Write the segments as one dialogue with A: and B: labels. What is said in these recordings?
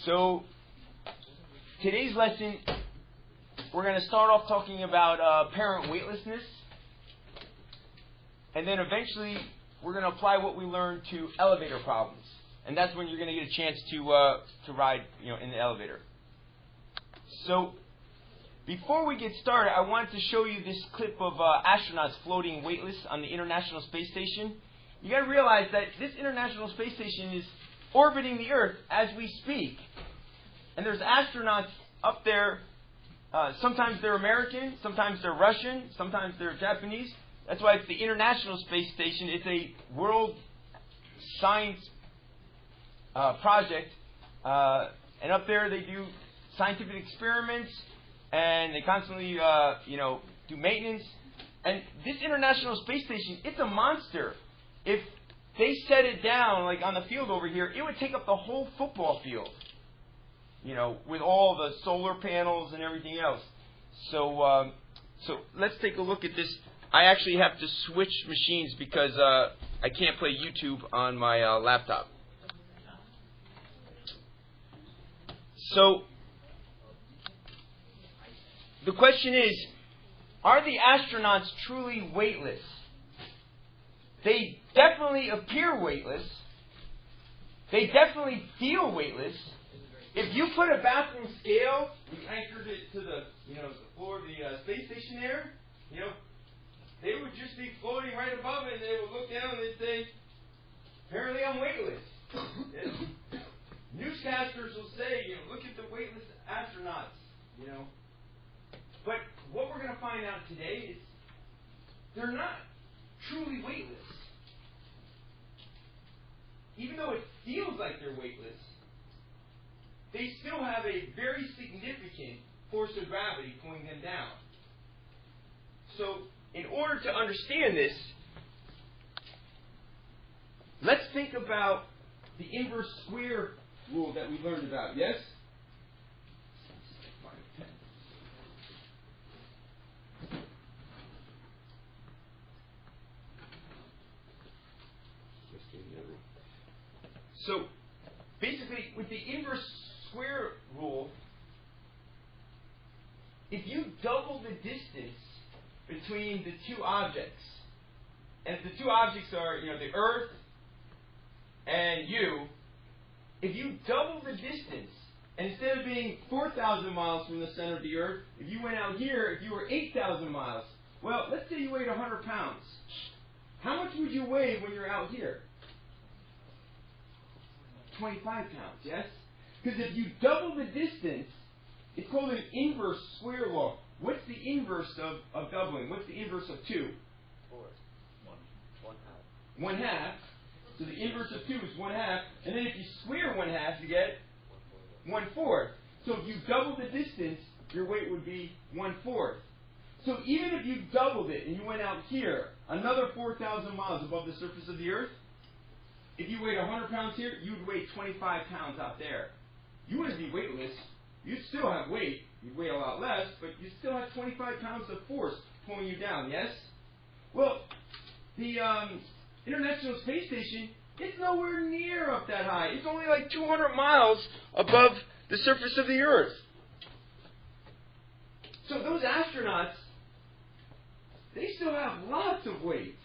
A: So, today's lesson, we're going to start off talking about apparent weightlessness. And then eventually, we're going to apply what we learned to elevator problems. And that's when you're going to get a chance to ride, in the elevator. So, before we get started, I wanted to show you this clip of astronauts floating weightless on the International Space Station. You got to realize that this International Space Station is orbiting the Earth as we speak. And there's astronauts up there. Sometimes they're American, sometimes they're Russian, sometimes they're Japanese. That's why it's the International Space Station. It's a world science project. And up there they do scientific experiments, and they constantly, do maintenance. And this International Space Station, it's a monster. If they set it down, like on the field over here, it would take up the whole football field. With all the solar panels and everything else. So let's take a look at this. I actually have to switch machines because I can't play YouTube on my laptop. So the question is, are the astronauts truly weightless? They definitely appear weightless. They definitely feel weightless. If you put a bathroom scale, you anchored it to the floor of the space station there, they would just be floating right above it, and they would look down and they'd say, apparently I'm weightless. Newscasters will say, look at the weightless astronauts, But what we're going to find out today is they're not truly weightless. Even though it feels like they're weightless, they still have a very significant force of gravity pulling them down. So, in order to understand this, let's think about the inverse square rule that we learned about, yes? So, basically, with the inverse square rule, if you double the distance between the two objects, and if the two objects are, the Earth and you, if you double the distance, and instead of being 4,000 miles from the center of the Earth, if you went out here, if you were 8,000 miles, well, let's say you weighed 100 pounds. How much would you weigh when you're out here? 25 pounds, yes? Because if you double the distance, it's called an inverse square law. What's the inverse of doubling? What's the inverse of 2?
B: 4. 1/2.
A: 1/2. So the inverse of 2 is 1/2. And then if you square 1/2, you get 1/4. So if you double the distance, your weight would be 1/4. So even if you doubled it and you went out here, another 4,000 miles above the surface of the Earth, if you weighed 100 pounds here, you would weigh 25 pounds out there. You wouldn't be weightless. You'd still have weight. You'd weigh a lot less, but you still have 25 pounds of force pulling you down, yes? Well, the International Space Station, it's nowhere near up that high. It's only like 200 miles above the surface of the Earth. So those astronauts, they still have lots of weight.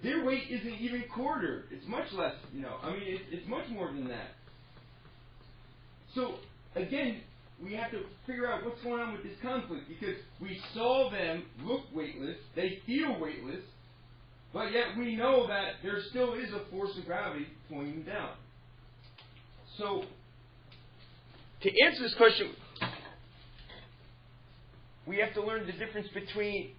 A: Their weight isn't even quartered. It's much less, it's much more than that. So, again, we have to figure out what's going on with this conflict, because we saw them look weightless, they feel weightless, but yet we know that there still is a force of gravity pulling them down. So, to answer this question, we have to learn the difference between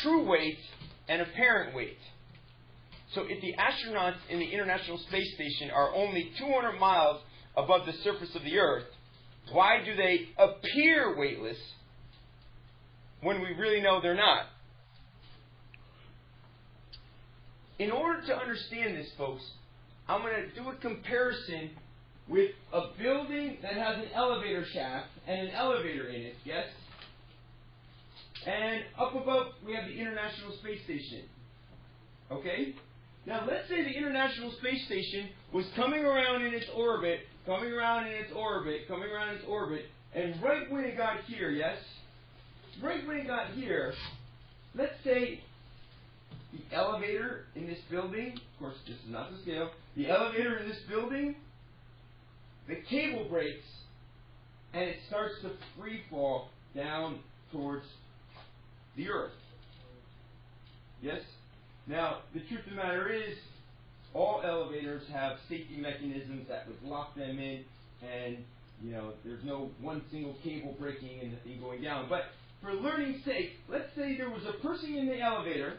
A: true weight and apparent weight. So if the astronauts in the International Space Station are only 200 miles above the surface of the Earth, why do they appear weightless when we really know they're not? In order to understand this, folks, I'm going to do a comparison with a building that has an elevator shaft and an elevator in it, yes? And up above, we have the International Space Station. Okay? Now, let's say the International Space Station was coming around in its orbit coming around in its orbit, and right when it got here, yes? Right when it got here, let's say the elevator in this building, of course this is not the scale, the elevator in this building, the cable breaks, and it starts to free fall down towards the earth. Yes? Now, the truth of the matter is, all elevators have safety mechanisms that would lock them in, and, there's no one single cable breaking and the thing going down. But for learning's sake, let's say there was a person in the elevator,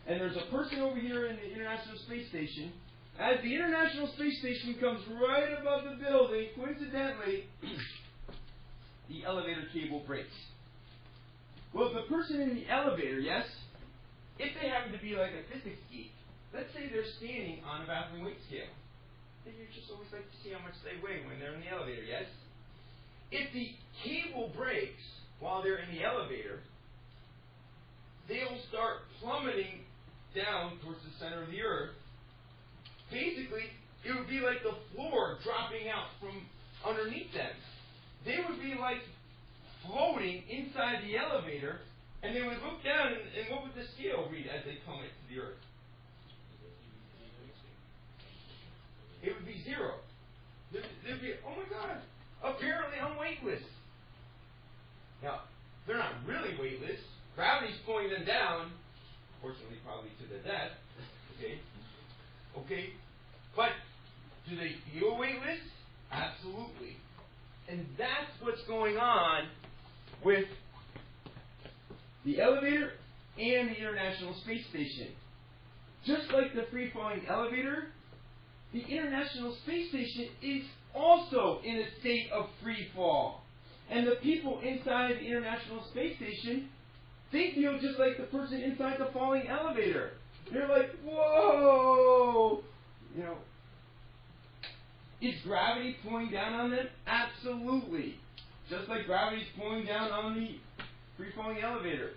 A: and there's a person over here in the International Space Station. As the International Space Station comes right above the building, coincidentally, the elevator cable breaks. Well, the person in the elevator, yes, if they happen to be like a physics geek, let's say they're standing on a bathroom weight scale. Then you just always like to see how much they weigh when they're in the elevator, yes? If the cable breaks while they're in the elevator, they'll start plummeting down towards the center of the earth. Basically, it would be like the floor dropping out from underneath them. They would be like floating inside the elevator, and they would look down, and what would the scale read as they plummet to the earth? It would be 0. They'd be, oh my God, apparently I'm weightless. Now, they're not really weightless. Gravity's pulling them down, fortunately probably to their death. Okay? But do they feel weightless? Absolutely. And that's what's going on with the elevator and the International Space Station. Just like the free-falling elevator, the International Space Station is also in a state of free fall. And the people inside the International Space Station, they feel just like the person inside the falling elevator. They're like, whoa! Is gravity pulling down on them? Absolutely. Just like gravity's pulling down on the free-falling elevator.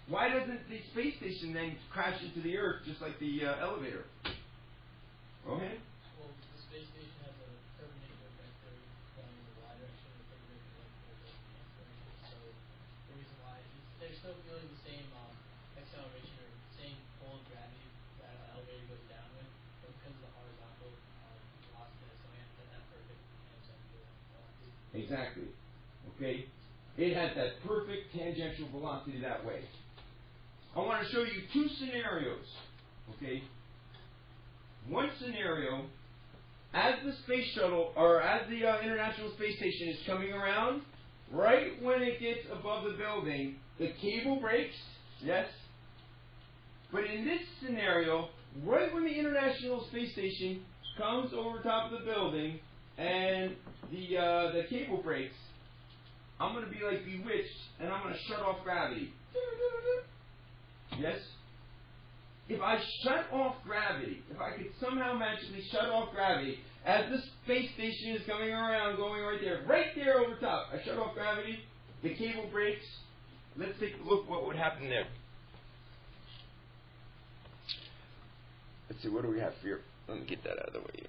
A: Why doesn't the space station then crash into the earth just like the elevator? Okay?
B: Well, the space station has a perpendicular vector going in the y direction and a perpendicular vector going in the x direction. So the reason why they're still feeling the same acceleration or same pull of gravity that an elevator goes down with, but because of the horizontal velocity that's going at that perfect tangential velocity.
A: Exactly. Okay? It has that perfect tangential velocity that way. I want to show you two scenarios. Okay? One scenario, as the space shuttle, or as the International Space Station is coming around, right when it gets above the building, the cable breaks, yes? But in this scenario, right when the International Space Station comes over top of the building and the cable breaks, I'm going to be like bewitched and I'm going to shut off gravity. Yes? If I shut off gravity, if I could somehow magically shut off gravity, as the space station is coming around, going right there over top, I shut off gravity, the cable breaks. Let's take a look what would happen there. Let's see, what do we have here? Let me get that out of the way.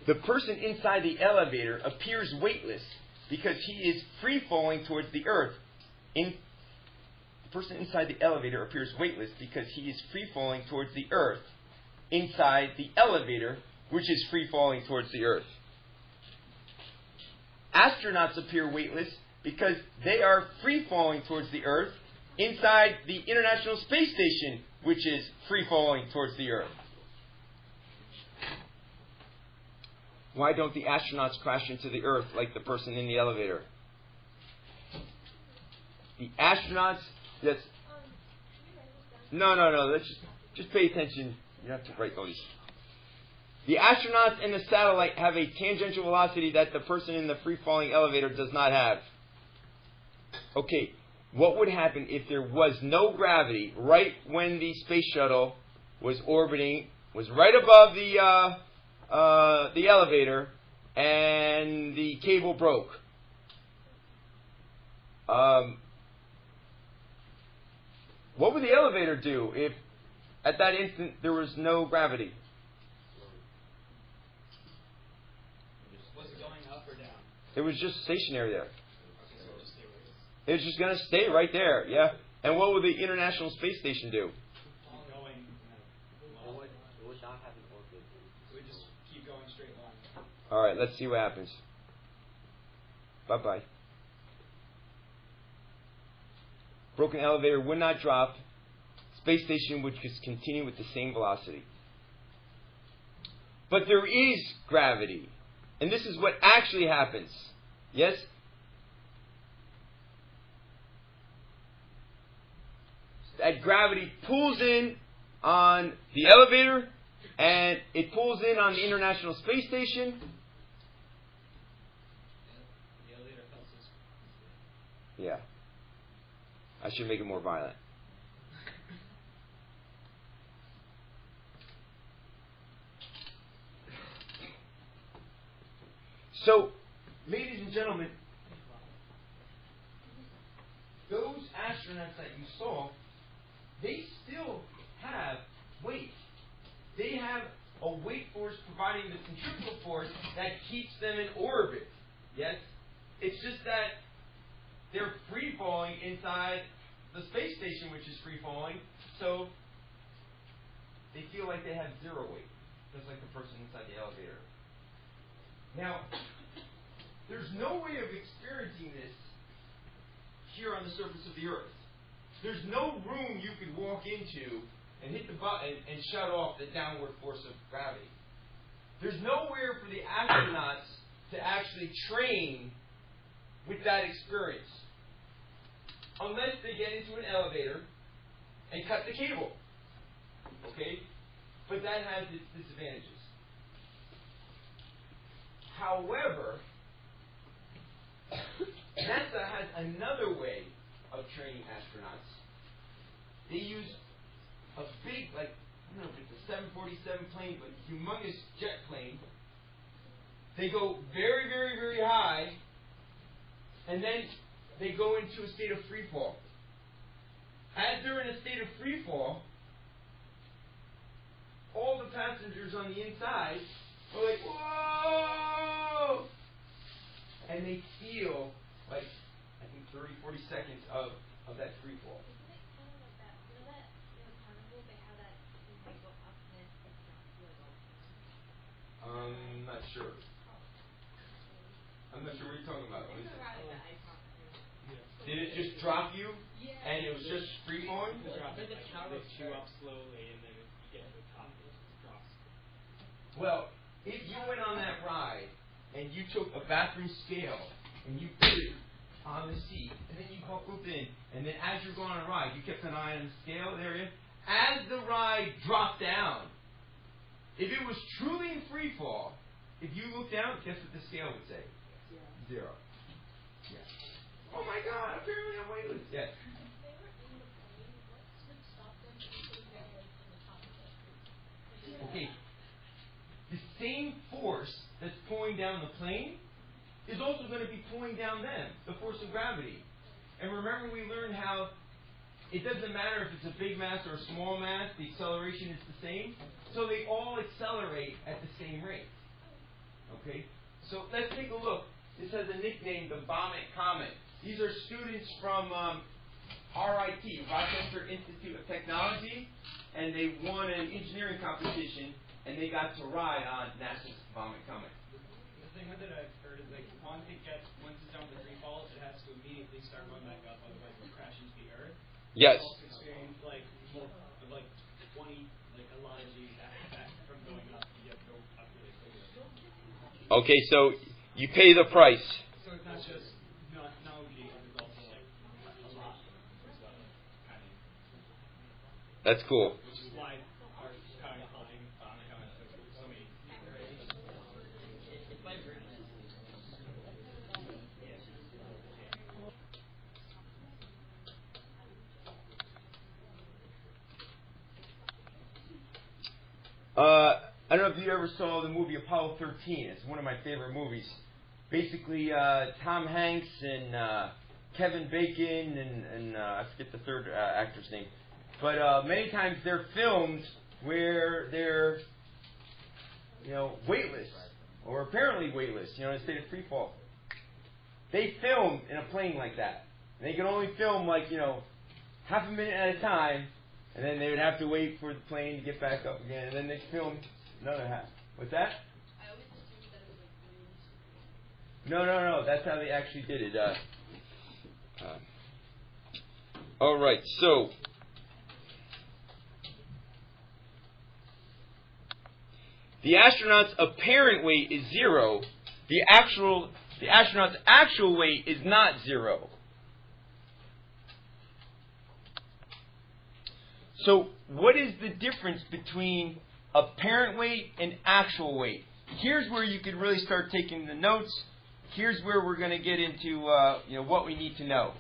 A: The person inside the elevator appears weightless because he is free falling towards the earth. The person inside the elevator appears weightless because he is free falling towards the earth inside the elevator, which is free falling towards the earth. Astronauts appear weightless because they are free falling towards the earth inside the International Space Station, which is free falling towards the earth. Why don't the astronauts crash into the earth like the person in the elevator? The astronauts, yes. No. Let's just pay attention. You have to write all these. The astronauts and the satellite have a tangential velocity that the person in the free-falling elevator does not have. Okay, what would happen if there was no gravity right when the space shuttle was orbiting, was right above the elevator, and the cable broke? What would the elevator do if, At that instant, there was no gravity.
C: Was it going up or down?
A: It was just stationary there.
C: Okay, so just stay where it is.
A: It was just going to stay right there, yeah. And what would the International Space Station do?
C: Keep going.
D: It would not have an orbit.
C: So we just keep going straight line.
A: All right, let's see what happens. Bye-bye. Broken elevator would not drop. Space station would just continue with the same velocity. But there is gravity. And this is what actually happens. Yes? That gravity pulls in on the elevator, and it pulls in on the International Space Station.
C: The elevator felt so.
A: Yeah. I should make it more violent. So, ladies and gentlemen, those astronauts that you saw, they still have weight. They have a weight force providing the centrifugal force that keeps them in orbit. Yes? It's just that they're free falling inside the space station, which is free falling, so they feel like they have zero weight, just like the person inside the elevator. Now, there's no way of experiencing this here on the surface of the Earth. There's no room you could walk into and hit the button and shut off the downward force of gravity. There's nowhere for the astronauts to actually train with that experience, unless they get into an elevator and cut the cable. Okay? But that has its disadvantages. However, NASA has another way of training astronauts. They use a big, I don't know if it's a 747 plane, but humongous jet plane. They go very, very, very high, and then they go into a state of free fall. As they're in a state of free fall, all the passengers on the inside are like, whoa! And they feel like, I think 30, 40 seconds of that free fall.
E: Isn't it kind of like that? You know that Carnival, they have that thing they go up and then it drops you like
A: Not sure. I'm not sure what you're talking about.
E: There's a ride that I saw.
A: Did it just drop you?
E: Yeah.
A: And it was just free falling?
C: It drops.
B: Like the tower
C: Lifts you up slowly, and then you get to the top, it drops.
A: Well, if you went on that ride and you took a bathroom scale and you put it on the seat, and then you buckled in, and then as you're going on a ride, you kept an eye on the scale area. As the ride dropped down, if it was truly in free fall, if you looked down, guess what the scale would say? Zero. Yeah. Oh my God! Apparently I'm weightless. Yes.
E: They were in the plane. What would stop them from putting their legs in the top of the plane?
A: Okay. The same force that's pulling down the plane is also going to be pulling down them, the force of gravity. And remember, we learned how it doesn't matter if it's a big mass or a small mass, the acceleration is the same. So they all accelerate at the same rate. Okay? So let's take a look. This has a nickname, the Vomit Comet. These are students from RIT, Rochester Institute of Technology, and they won an engineering competition, and they got to ride on NASA's Vomit Comet.
C: The thing with it I've heard is like once it's done with the free fall, it has to immediately start going back up, otherwise it will crash into the earth.
A: Yes.
C: I've also experienced like 20, like a lot of G's back from going up. You have to go up really quickly.
A: Okay, so you pay the price.
C: So it's not just no G, it's also like a lot of stuff kind of.
A: That's cool.
C: Which is why our kind of helping so many people.
B: It's my brain.
A: I don't know if you ever saw the movie Apollo 13. It's one of my favorite movies. Basically, Tom Hanks and Kevin Bacon and I forget the third actor's name. but many times they're filmed where they're, weightless, or apparently weightless, in a state of free fall. They film in a plane like that. And they can only film half a minute at a time, and then they would have to wait for the plane to get back up again, and then they film another half. What's that?
E: I always assumed that it was like really
A: No. That's how they actually did it. All right. So, the astronaut's apparent weight is 0. The astronaut's actual weight is not 0. So, what is the difference between apparent weight and actual weight? Here's where you could really start taking the notes. Here's where we're going to get into what we need to know.